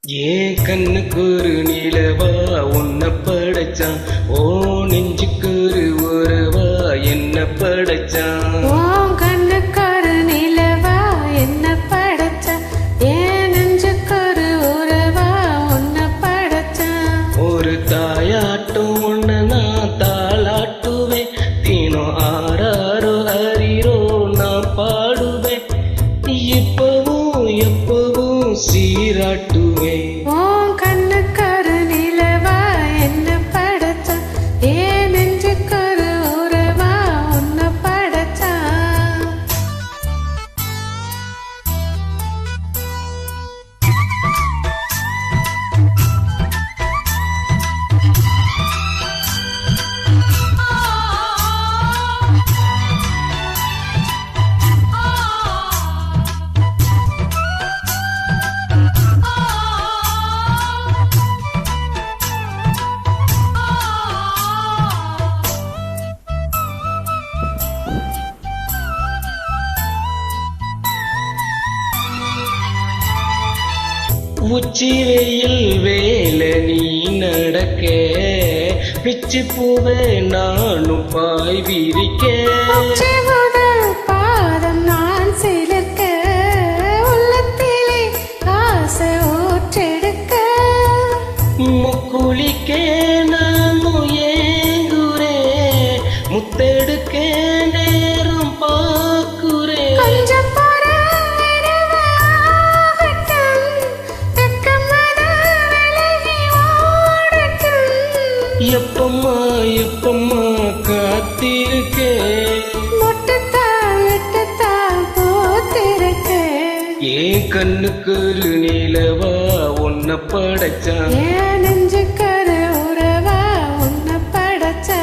ஏன் கண்ணுக்கு ஒரு நிலவா உன்னை படைச்சான், ஓ நெஞ்சுக்கு ஒரு உறவா என்ன படைச்சான். கண்ணுக்கு நிலவா என்ன படைச்சா, ஏன் நெஞ்சுக்கு ஒரு உறவா உன்னை படைச்சான். ஒரு தாயாட்டும் ஒன்ன நான் தாளாட்டுவேன், தினம் ஆறாரோ அறிரோ நான் பாடுவேன், இப்பவும் எப்பவும் சீராட்டுவேன். கண்ணுக்கு நிலவா என்ன படைச்சா, ஏன் நெஞ்சுக்கு ஒரு உறவா உன்னை படைச்சா. உச்சி வெயில் வேல நீ நடக்க, பிச்சு பூவே நானும் பாய் விரிக்க, பாதம் நான் சிலிர்க்க, உள்ளத்திலே ஆசை ஊற்றெடுக்க, முக்குளிக்க நானும் ஏங்குறேன், முத்தெடுக்க நேரம் பாக்குறேன். கொஞ்சம் எப்பம்மா எப்பம்மா காத்திருக்கே, மொட்டத்தான் போத்திருக்கே. ஏன் கண்ணுக்கு ஒரு நிலவா உன்னை படைச்சான், ஏன் நெஞ்சுக்கு ஒரு உறவா உன்னை படைச்சா.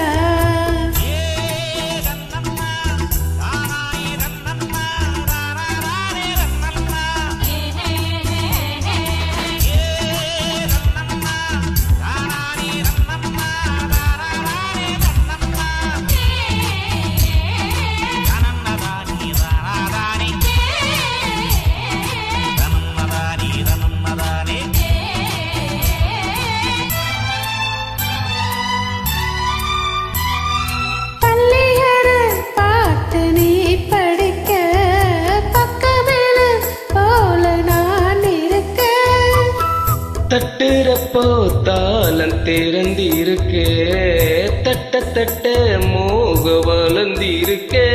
தட்டுறப்போ தாளம் திறந்திருக்கே, தட்ட தட்ட மோக வளர்ந்திருக்கே,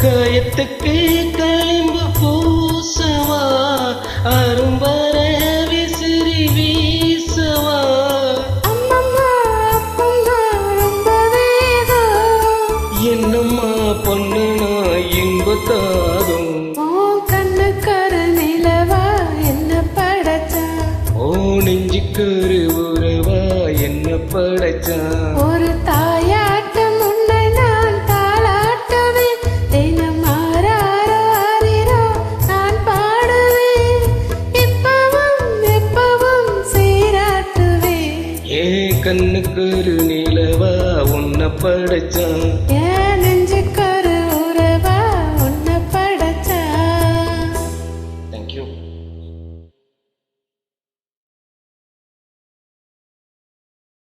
காயத்துக்கு களிம்பு பூசவா, அரும்பர விசிறி வீசவா, என்னம்மா பொண்ணுனா இன்பத்தாகும். கண்ணுக்கு நிலவா என்ன படைச்சா, ஓ நெஞ்சுக்கு ஒரு உறவா என்ன படைச்சா. ஒரு தாயாட்டம் உன்னை நான் தாளாட்டுவேன், தினம் ஆறாரோ அறிரோ நான் பாடுவேன், இப்பவும் எப்பவும் சீராட்டுவேன். ஏ கண்ணுக்கு ஒரு நிலவா உன்னை படைச்சான்,